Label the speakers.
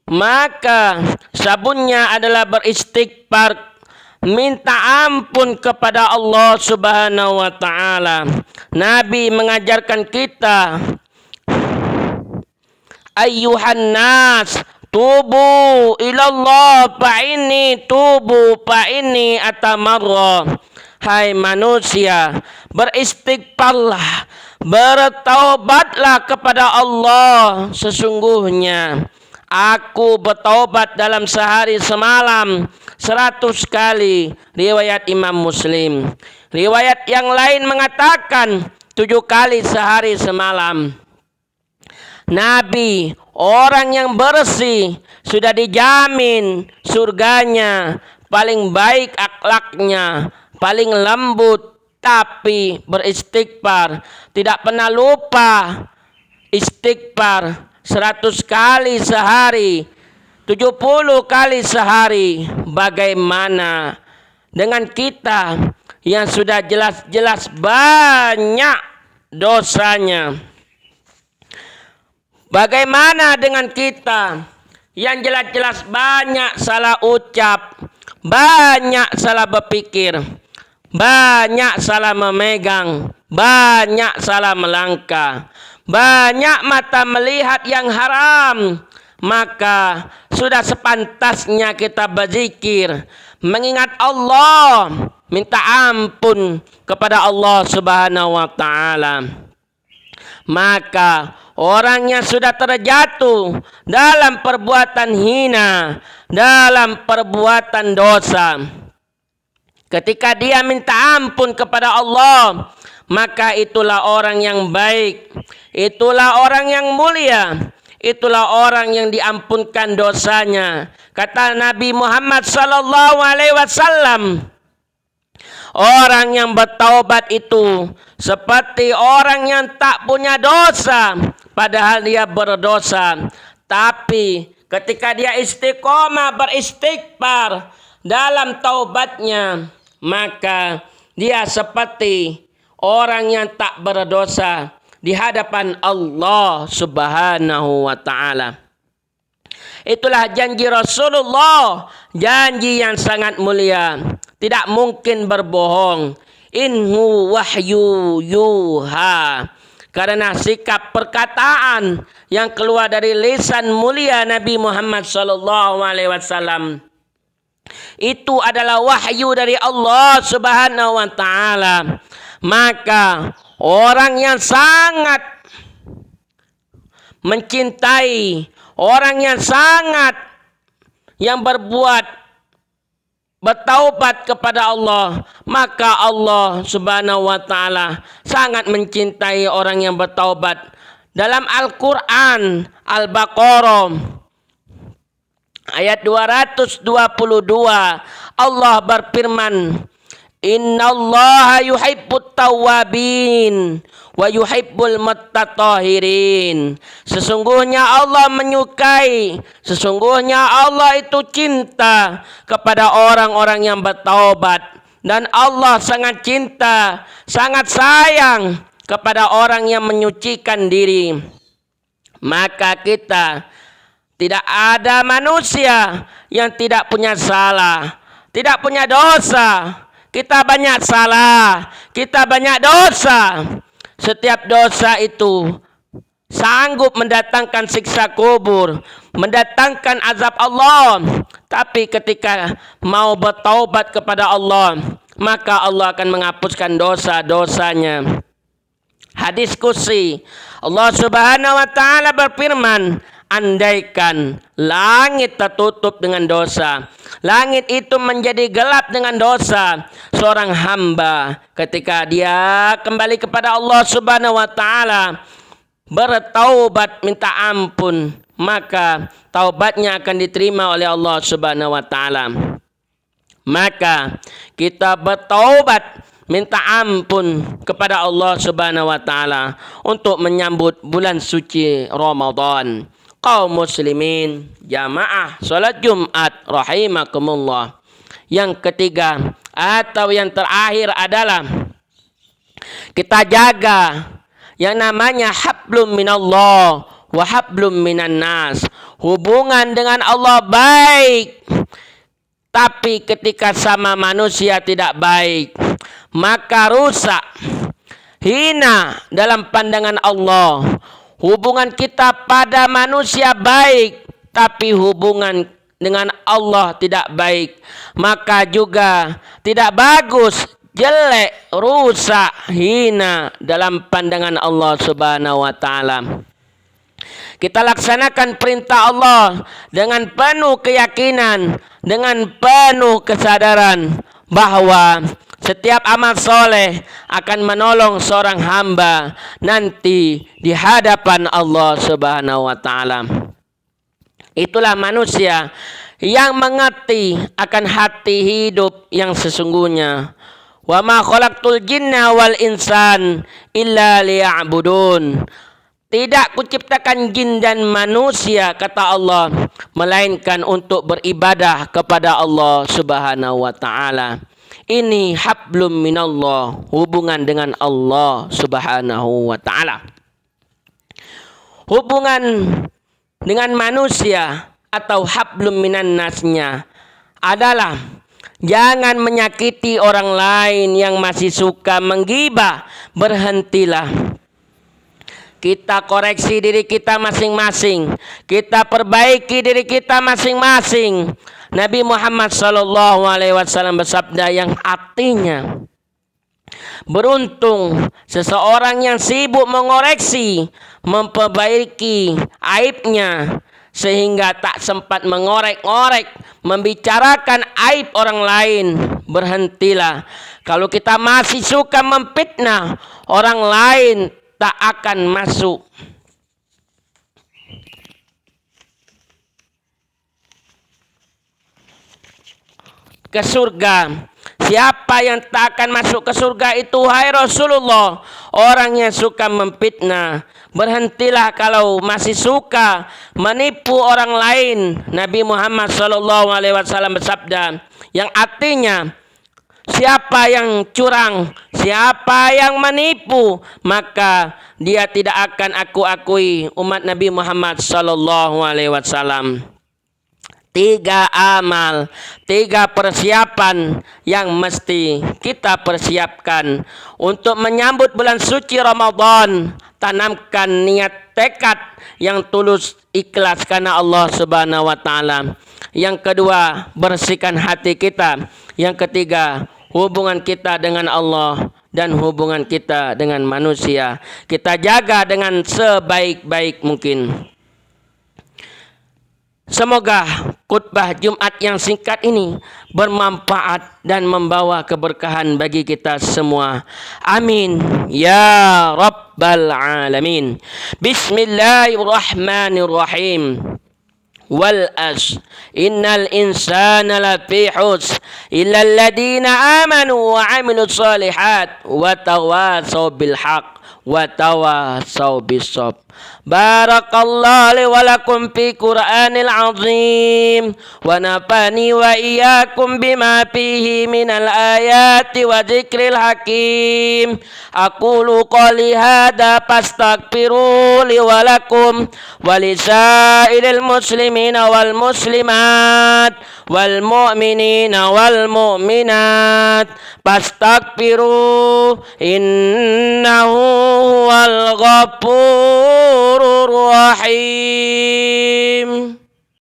Speaker 1: maka sabunnya adalah beristighfar, minta ampun kepada Allah Subhanahu wa taala. Nabi mengajarkan kita, ayyuhan nas tubu ilallah fa inni atamarra. Hai manusia, beristighfarlah, bertaubatlah kepada Allah. Sesungguhnya aku bertaubat dalam sehari semalam 100 kali. Riwayat Imam Muslim. Riwayat yang lain mengatakan 7 kali sehari semalam. Nabi, orang yang bersih, sudah dijamin surganya, paling baik akhlaknya, paling lembut, tapi beristighfar, tidak pernah lupa istighfar 100 kali sehari, 70 kali sehari. Bagaimana dengan kita yang sudah jelas-jelas banyak dosanya? Bagaimana dengan kita yang jelas-jelas banyak salah ucap, banyak salah berpikir, banyak salah memegang, banyak salah melangkah, banyak mata melihat yang haram? Maka sudah sepantasnya kita berzikir, mengingat Allah, minta ampun kepada Allah Subhanahu wa taala. Maka orang yang sudah terjatuh dalam perbuatan hina, dalam perbuatan dosa, ketika dia minta ampun kepada Allah, maka itulah orang yang baik, itulah orang yang mulia, itulah orang yang diampunkan dosanya. Kata Nabi Muhammad sallallahu alaihi wasallam, orang yang bertaubat itu seperti orang yang tak punya dosa, padahal dia berdosa. Tapi ketika dia istiqomah beristighfar dalam taubatnya, maka dia seperti orang yang tak berdosa di hadapan Allah Subhanahu wa taala. Itulah janji Rasulullah, janji yang sangat mulia, tidak mungkin berbohong. Inhu wahyu yuha. Karena sikap perkataan yang keluar dari lisan mulia Nabi Muhammad sallallahu alaihi wasallam itu adalah wahyu dari Allah Subhanahu wa taala. Maka orang yang sangat mencintai, orang yang sangat yang bertaubat kepada Allah, maka Allah Subhanahu wa taala sangat mencintai orang yang bertaubat. Dalam Al-Qur'an Al-Baqarah ayat 222 Allah berfirman, innallaha yuhibbut tawwabin wa yuhibbul muttatahirin. Sesungguhnya Allah menyukai, sesungguhnya Allah itu cinta kepada orang-orang yang bertaubat, dan Allah sangat cinta, sangat sayang kepada orang yang menyucikan diri. Maka kita, tidak ada manusia yang tidak punya salah, tidak punya dosa. Kita banyak salah, kita banyak dosa. Setiap dosa itu sanggup mendatangkan siksa kubur, mendatangkan azab Allah. Tapi ketika mau bertaubat kepada Allah, maka Allah akan menghapuskan dosa-dosanya. Hadis qudsi, Allah Subhanahu wa taala berfirman, andaikan langit tertutup dengan dosa, langit itu menjadi gelap dengan dosa, seorang hamba ketika dia kembali kepada Allah Subhanahu wa taala, bertaubat minta ampun, maka taubatnya akan diterima oleh Allah Subhanahu wa taala. Maka kita bertaubat minta ampun kepada Allah Subhanahu wa taala untuk menyambut bulan suci Ramadan. Kaum muslimin jamaah salat Jumat rahimakumullah. Yang ketiga atau yang terakhir adalah kita jaga yang namanya hablum minallah wa hablum minan nas. Hubungan dengan Allah baik, tapi ketika sama manusia tidak baik, maka rusak, hina dalam pandangan Allah. Hubungan kita pada manusia baik, tapi hubungan dengan Allah tidak baik, maka juga tidak bagus, jelek, rusak, hina dalam pandangan Allah Subhanahu wa taala. Kita laksanakan perintah Allah dengan penuh keyakinan, dengan penuh kesadaran bahwa setiap amal soleh akan menolong seorang hamba nanti di hadapan Allah Subhanahu wa taala. Itulah manusia yang mengerti akan hati hidup yang sesungguhnya. Wa ma khalaqtul jinna wal insan illa liya'budun. Tidak kuciptakan jin dan manusia, kata Allah, melainkan untuk beribadah kepada Allah Subhanahu wa taala. Ini hablum minallah, hubungan dengan Allah Subhanahu wa taala. Hubungan dengan manusia atau hablum minan nasnya adalah jangan menyakiti orang lain yang masih suka menggibah. Berhentilah. Kita koreksi diri kita masing-masing. Kita perbaiki diri kita masing-masing. Nabi Muhammad SAW bersabda yang artinya, beruntung seseorang yang sibuk mengoreksi, memperbaiki aibnya, sehingga tak sempat mengorek-ngorek, membicarakan aib orang lain. Berhentilah. Kalau kita masih suka memfitnah orang lain, tak akan masuk ke surga. Siapa yang tak akan masuk ke surga itu, hai Rasulullah, orang yang suka memfitnah. Berhentilah kalau masih suka menipu orang lain. Nabi Muhammad SAW bersabda yang artinya, siapa yang curang, siapa yang menipu, maka dia tidak akan aku akui umat Nabi Muhammad SAW. 3 amal, 3 persiapan yang mesti kita persiapkan untuk menyambut bulan suci Ramadan. Tanamkan niat tekad yang tulus ikhlas karena Allah Subhanahu wa taala. Yang kedua, bersihkan hati kita. Yang ketiga, hubungan kita dengan Allah dan hubungan kita dengan manusia kita jaga dengan sebaik-baik mungkin. Semoga khutbah Jumat yang singkat ini bermanfaat dan membawa keberkahan bagi kita semua. Amin ya rabbal alamin. Bismillahirrahmanirrahim. Wal asr innal insana lafi khusr illa alladhina amanu wa amilus solihat wa tawasaw bil haqq wa tawasaw bis sabr. Barakallahu li wa lakum fi Qur'anil azim wa nafani wa iyyakum bima fihi minal ayati wa dzikril hakim. Aqulu qali hadza fastaghfiru li wa lakum wa lisairil muslimina wal muslimat wal mu'minina wal mu'minat fastaghfiru innahu huwal ghafurur rahim.